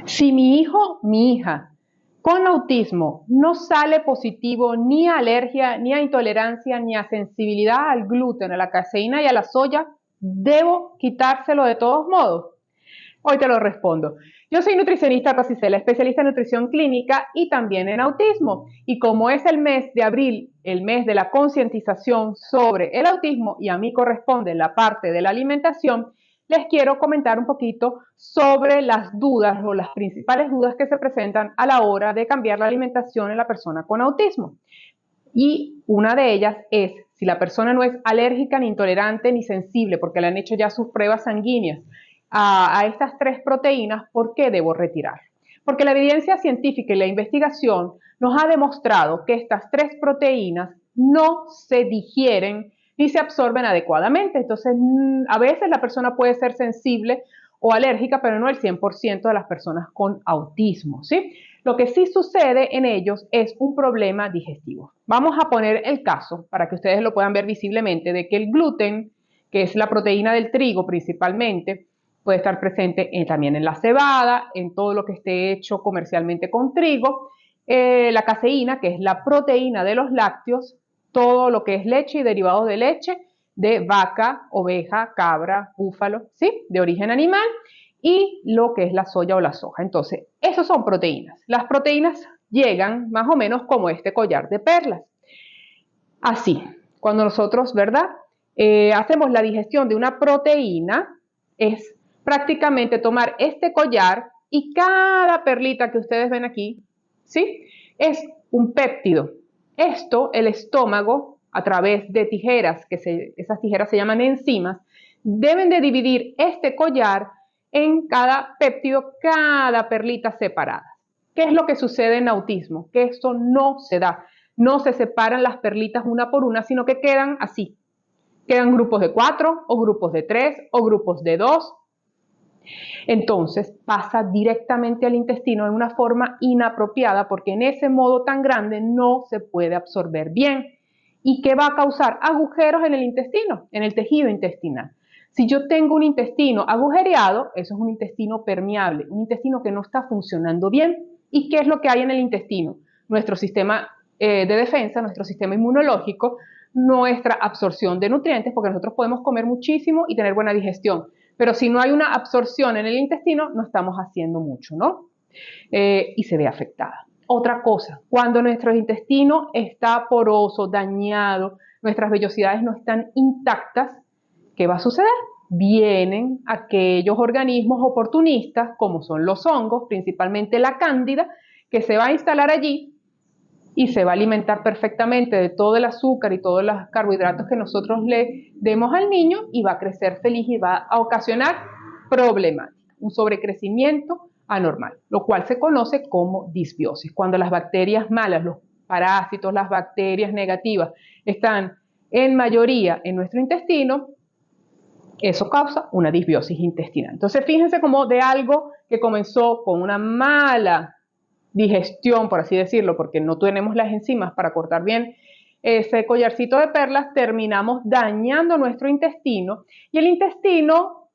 Si mi hijo, mi hija con autismo no sale positivo ni a alergia, ni a intolerancia, ni a sensibilidad al gluten, a la caseína y a la soya, ¿debo quitárselo de todos modos? Hoy te lo respondo. Yo soy nutricionista Rosicela, especialista en nutrición clínica y también en autismo. Y como es el mes de abril, el mes de la concientización sobre el autismo, y a mí corresponde la parte de la alimentación, les quiero comentar un poquito sobre las dudas o las principales dudas que se presentan a la hora de cambiar la alimentación en la persona con autismo. Y una de ellas es si la persona no es alérgica, ni intolerante, ni sensible, porque le han hecho ya sus pruebas sanguíneas a estas tres proteínas, ¿por qué debo retirar? Porque la evidencia científica y la investigación nos ha demostrado que estas tres proteínas no se digieren ni se absorben adecuadamente. Entonces, a veces la persona puede ser sensible o alérgica, pero no el 100% de las personas con autismo, ¿sí? Lo que sí sucede en ellos es un problema digestivo. Vamos a poner el caso, para que ustedes lo puedan ver visiblemente, de que el gluten, que es la proteína del trigo principalmente, puede estar presente también en la cebada, en todo lo que esté hecho comercialmente con trigo, la caseína, que es la proteína de los lácteos, todo lo que es leche y derivados de leche, de vaca, oveja, cabra, búfalo, ¿sí? De origen animal, y lo que es la soya o la soja. Entonces, esos son proteínas. Las proteínas llegan más o menos como este collar de perlas. Así, cuando nosotros, ¿verdad? Hacemos la digestión de una proteína, es prácticamente tomar este collar y cada perlita que ustedes ven aquí, ¿sí? Es un péptido. Esto, el estómago, a través de tijeras, esas tijeras se llaman enzimas, deben de dividir este collar en cada péptido, cada perlita separada. ¿Qué es lo que sucede en autismo? Que esto no se da. No se separan las perlitas una por una, sino que quedan así. Quedan grupos de 4 o grupos de 3 o grupos de 2. Entonces pasa directamente al intestino en una forma inapropiada porque en ese modo tan grande no se puede absorber bien. ¿Y qué va a causar? Agujeros en el intestino, en el tejido intestinal. Si yo tengo un intestino agujereado, eso es un intestino permeable, un intestino que no está funcionando bien. ¿Y qué es lo que hay en el intestino? Nuestro sistema de defensa, nuestro sistema inmunológico, nuestra absorción de nutrientes, porque nosotros podemos comer muchísimo y tener buena digestión. Pero si no hay una absorción en el intestino, no estamos haciendo mucho, ¿no? Y se ve afectada. Otra cosa, cuando nuestro intestino está poroso, dañado, nuestras vellosidades no están intactas, ¿qué va a suceder? Vienen aquellos organismos oportunistas, como son los hongos, principalmente la cándida, que se va a instalar allí y se va a alimentar perfectamente de todo el azúcar y todos los carbohidratos que nosotros le demos al niño y va a crecer feliz y va a ocasionar problemática, un sobrecrecimiento anormal, lo cual se conoce como disbiosis. Cuando las bacterias malas, los parásitos, las bacterias negativas están en mayoría en nuestro intestino, eso causa una disbiosis intestinal. Entonces, fíjense cómo de algo que comenzó con una mala digestión, por así decirlo, porque no tenemos las enzimas para cortar bien ese collarcito de perlas, terminamos dañando nuestro intestino y el intestino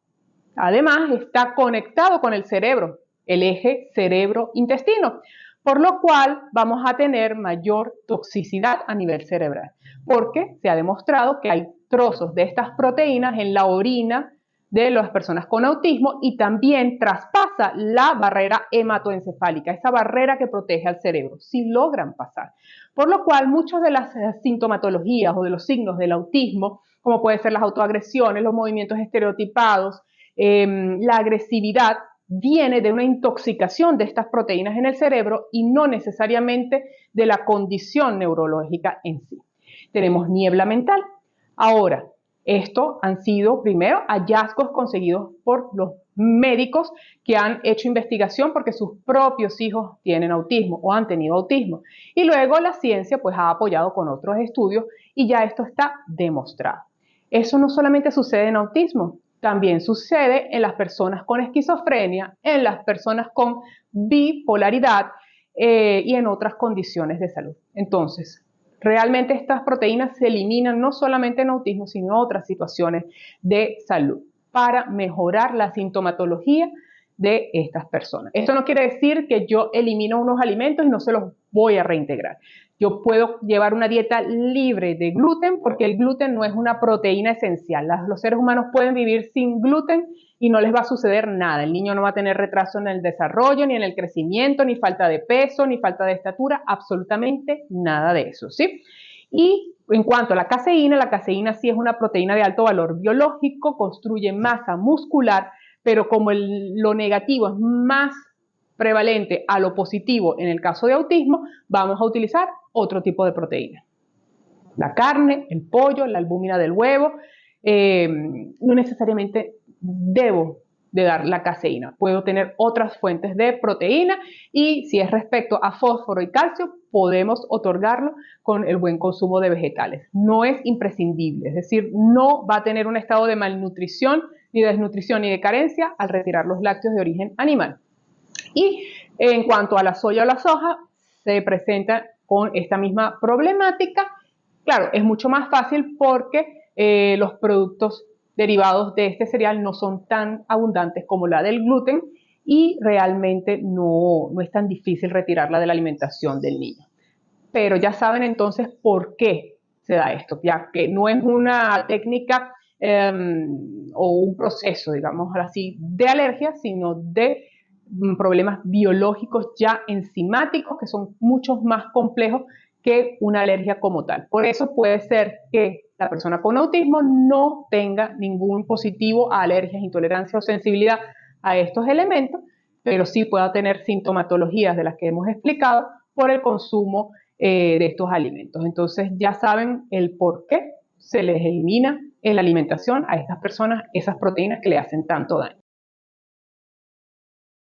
además está conectado con el cerebro, el eje cerebro-intestino, por lo cual vamos a tener mayor toxicidad a nivel cerebral, porque se ha demostrado que hay trozos de estas proteínas en la orina de las personas con autismo y también traspasa la barrera hematoencefálica, esa barrera que protege al cerebro, si logran pasar. Por lo cual, muchas de las sintomatologías o de los signos del autismo, como pueden ser las autoagresiones, los movimientos estereotipados, la agresividad, viene de una intoxicación de estas proteínas en el cerebro y no necesariamente de la condición neurológica en sí. Tenemos niebla mental. Ahora, esto han sido primero hallazgos conseguidos por los médicos que han hecho investigación porque sus propios hijos tienen autismo o han tenido autismo. Y luego la ciencia pues ha apoyado con otros estudios y ya esto está demostrado. Eso no solamente sucede en autismo, también sucede en las personas con esquizofrenia, en las personas con bipolaridad y en otras condiciones de salud. Entonces, realmente estas proteínas se eliminan no solamente en autismo, sino en otras situaciones de salud para mejorar la sintomatología de estas personas. Esto no quiere decir que yo elimino unos alimentos y no se los voy a reintegrar. Yo puedo llevar una dieta libre de gluten porque el gluten no es una proteína esencial. Los seres humanos pueden vivir sin gluten y no les va a suceder nada. El niño no va a tener retraso en el desarrollo, ni en el crecimiento, ni falta de peso, ni falta de estatura, absolutamente nada de eso, ¿sí? Y en cuanto a la caseína sí es una proteína de alto valor biológico, construye masa muscular, pero como lo negativo es más prevalente a lo positivo en el caso de autismo, vamos a utilizar otro tipo de proteína. La carne, el pollo, la albúmina del huevo, no necesariamente debo de dar la caseína. Puedo tener otras fuentes de proteína y si es respecto a fósforo y calcio, podemos otorgarlo con el buen consumo de vegetales. No es imprescindible, es decir, no va a tener un estado de malnutrición, ni de desnutrición, ni de carencia al retirar los lácteos de origen animal. Y en cuanto a la soya o la soja, se presenta con esta misma problemática. Claro, es mucho más fácil porque los productos derivados de este cereal no son tan abundantes como la del gluten y realmente no es tan difícil retirarla de la alimentación del niño. Pero ya saben entonces por qué se da esto, ya que no es una técnica o un proceso, digamos así, de alergia, sino de problemas biológicos ya enzimáticos que son mucho más complejos que una alergia como tal. Por eso puede ser que la persona con autismo no tenga ningún positivo a alergias, intolerancia o sensibilidad a estos elementos, pero sí pueda tener sintomatologías de las que hemos explicado por el consumo de estos alimentos. Entonces ya saben el por qué se les elimina en la alimentación a estas personas esas proteínas que le hacen tanto daño.